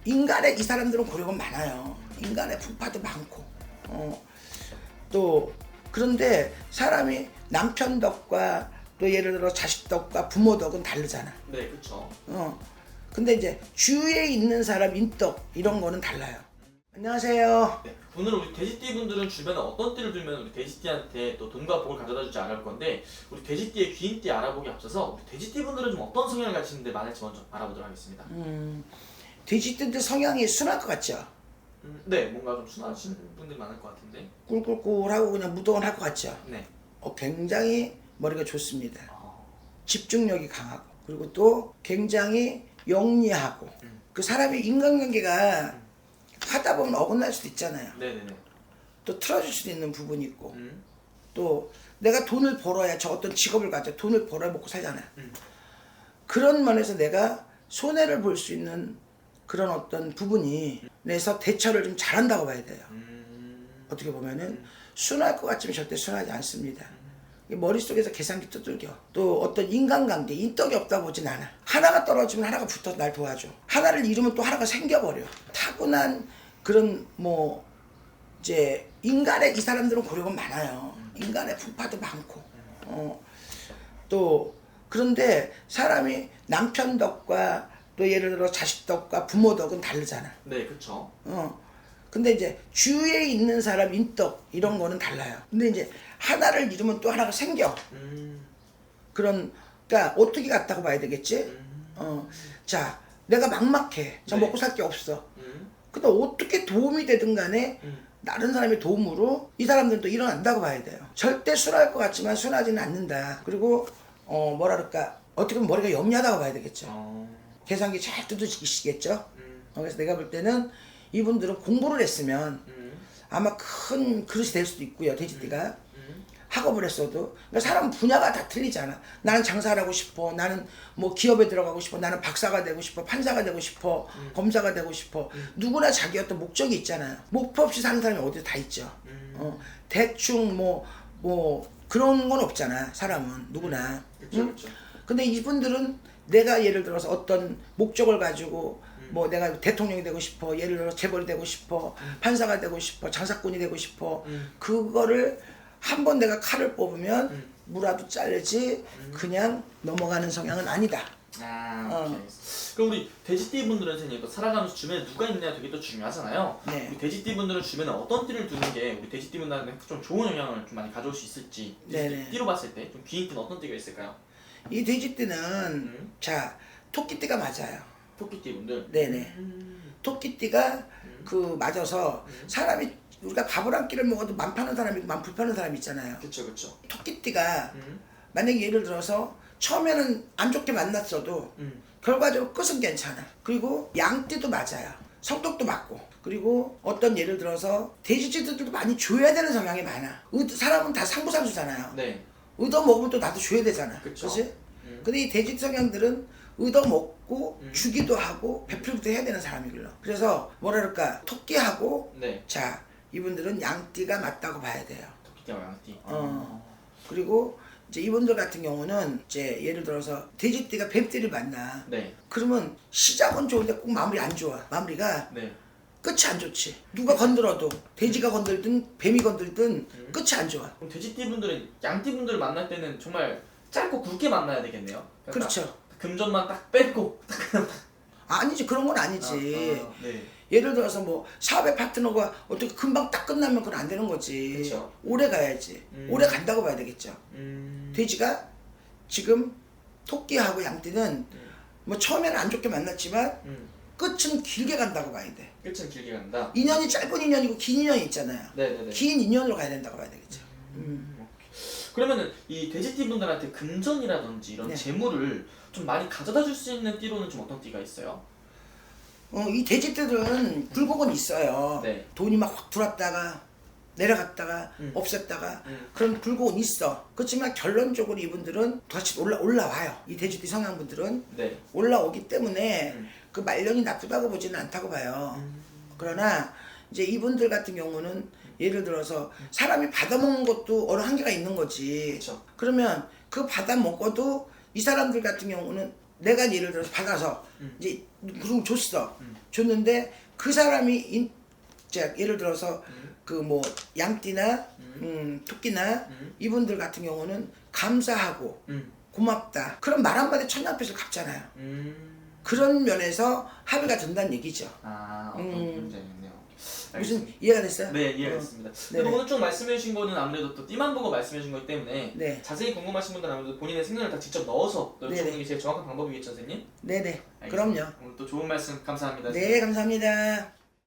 인간의 이 사람들은 고력은 많아요. 인간의 풍파도 많고 또 그런데 사람이 남편 덕과 또 예를 들어 자식 덕과 부모 덕은 다르잖아. 네, 그렇죠. 근데 이제 주위에 있는 사람 인덕 이런 거는 달라요. 안녕하세요. 네, 오늘 우리 돼지띠 분들은 주변에 어떤 띠를 두면 우리 돼지띠한테 또 돈과 복을 가져다 줄지 알아볼 건데, 우리 돼지띠의 귀인띠 알아보기 앞서서 우리 돼지띠 분들은 좀 어떤 성향을 가지는데 많을지 먼저 알아보도록 하겠습니다. 돼지띠들 성향이 순할 것 같죠? 네, 뭔가 좀 순하신 분들이 많을 것 같은데. 꿀꿀꿀하고 그냥 무던할 것 같죠? 네. 굉장히 머리가 좋습니다. 집중력이 강하고 그리고 또 굉장히 영리하고 그 사람이 인간관계가 하다 보면 어긋날 수도 있잖아요. 네네네. 또 틀어질 수도 있는 부분이 있고 또 내가 돈을 벌어야 저 어떤 직업을 가져 돈을 벌어야 먹고 살잖아요. 그런 면에서 내가 손해를 볼 수 있는 그런 어떤 부분이 내서 대처를 좀 잘한다고 봐야 돼요. 어떻게 보면은 순할 것 같지만 절대 순하지 않습니다. 머릿속에서 계산기 두들겨. 또 어떤 인간관계, 인덕이 없다 보진 않아. 하나가 떨어지면 하나가 붙어서 날 도와줘. 하나를 잃으면 또 하나가 생겨버려. 타고난 그런 이제 인간의 이 사람들은 고력은 많아요. 인간의 풍파도 많고 또 그런데 사람이 남편 덕과 또 예를 들어 자식 덕과 부모 덕은 다르잖아. 네, 그렇죠. 근데 이제 주위에 있는 사람 인덕 이런 거는 달라요. 근데 이제 하나를 잃으면 또 하나가 생겨. 그러니까 어떻게 갔다고 봐야 되겠지? 자, 내가 막막해. 저 네. 먹고 살 게 없어. 근데 어떻게 도움이 되든 간에 다른 사람의 도움으로 이 사람들은 또 일어난다고 봐야 돼요. 절대 순할 것 같지만 순하지는 않는다. 그리고 뭐라 그럴까 어떻게 보면 머리가 영리하다고 봐야 되겠죠. 계산기 잘 두드시겠죠. 그래서 내가 볼 때는 이분들은 공부를 했으면 아마 큰 그릇이 될 수도 있고요. 돼지띠가 학업을 했어도. 그러니까 사람 분야가 다 틀리잖아. 나는 장사를 하고 싶어. 나는 뭐 기업에 들어가고 싶어. 나는 박사가 되고 싶어. 판사가 되고 싶어. 검사가 되고 싶어. 누구나 자기 어떤 목적이 있잖아요. 목표 없이 사는 사람이 어디 다 있죠. 대충 뭐 그런 건 없잖아. 사람은 누구나. 그렇죠, 그렇죠. 근데 이분들은 내가 예를 들어서 어떤 목적을 가지고 뭐 내가 대통령이 되고 싶어, 예를 들어 재벌이 되고 싶어, 판사가 되고 싶어, 장사꾼이 되고 싶어, 그거를 한번 내가 칼을 뽑으면 무라도 자르지 그냥 넘어가는 성향은 아니다. 오케이. 그럼 우리 돼지띠 분들은 선생님 살아가면서 주변에 누가 있느냐 되게 또 중요하잖아요. 네. 우리 돼지띠 분들은 주변에 어떤 띠를 두는 게 우리 돼지띠 분들한테 좀 좋은 영향을 좀 많이 가져올 수 있을지. 네네. 띠로 봤을 때 좀 귀인띠는 어떤 띠가 있을까요? 이 돼지띠는 자 토끼띠가 맞아요. 토끼띠 분들. 네네. 토끼띠가 그 맞아서 사람이 우리가 밥을 한 끼를 먹어도 맘 파는 사람이 있고 맘 불파는 사람이 있잖아요. 그렇죠, 그렇죠. 토끼띠가 만약에 예를 들어서 처음에는 안 좋게 만났어도 결과적으로 끝은 괜찮아. 그리고 양띠도 맞아요. 성격도 맞고. 그리고 어떤 예를 들어서 돼지띠들도 많이 줘야 되는 성향이 많아. 사람은 다 상부상수잖아요. 네. 얻어 먹으면 또 나도 줘야 되잖아. 그쵸. 그치? 근데 이 돼지 성향들은 얻어 먹고 주기도 하고 베풀기도 해야 되는 사람이길래. 그래서 뭐라 그럴까 토끼하고 네. 자 이분들은 양띠가 맞다고 봐야 돼요. 토끼띠와 양띠. 그리고 이제 이분들 같은 경우는 이제 예를 들어서 돼지띠가 뱀띠를 만나. 네. 그러면 시작은 좋은데 꼭 마무리 안 좋아. 마무리가 네. 끝이 안 좋지. 누가 건들어도 돼지가 건들든 뱀이 건들든 끝이 안 좋아. 그럼 돼지띠 분들은 양띠 분들을 만날 때는 정말 짧고 굵게 만나야 되겠네요. 그러니까 그렇죠. 딱 금전만 딱 빼고 딱 그냥 아니지 그런 건 아니지. 네. 예를 들어서 뭐 사업의 파트너가 어떻게 금방 딱 끝나면 그건 안 되는 거지. 그쵸. 오래 가야지. 오래 간다고 봐야 되겠죠. 돼지가 지금 토끼하고 양띠는 뭐 처음에는 안 좋게 만났지만 끝은 길게 간다고 봐야 돼. 끝은 길게 간다. 인연이 짧은 인연이고 긴 인연이 있잖아요. 네네네. 긴 인연으로 가야 된다고 봐야 되겠죠. 그러면은 이 돼지띠 분들한테 금전이라든지 이런 네. 재물을 좀 많이 가져다 줄 수 있는 띠로는 좀 어떤 띠가 있어요? 이 돼지들은 굴곡은 있어요. 네. 돈이 막 확 들어왔다가 내려갔다가 없었다가 그런 굴곡은 있어. 그렇지만 결론적으로 이분들은 다시 올라와요. 이 돼지띠 성향분들은 네. 올라오기 때문에 그 말년이 나쁘다고 보지는 않다고 봐요. 그러나 이제 이분들 같은 경우는 예를 들어서 사람이 받아먹는 것도 어느 한계가 있는 거지. 그쵸. 그러면 그 받아먹어도 이 사람들 같은 경우는 내가 예를 들어서 받아서 이제 무슨 줬어. 음. 줬는데 그 사람이 예를 들어서 그 뭐 양띠나 토끼나 이분들 같은 경우는 감사하고 고맙다. 그런 말 한마디 천냥빚을 갚잖아요. 그런 면에서 합의가 된다는 얘기죠. 아, 어떤 문제가 있네요. 무슨 이해가 됐어요? 네, 이해했습니다. 네네. 근데 오늘 쭉 말씀해주신 거는 아무래도 또 띠만 보고 말씀해주신 거기 때문에 네. 자세히 궁금하신 분들은 아무래도 본인의 생년을 다 직접 넣어서 여쭤보는 네네. 게 제일 정확한 방법이겠죠, 선생님? 네네. 알겠습니다. 그럼요. 오늘 또 좋은 말씀 감사합니다. 네, 감사합니다.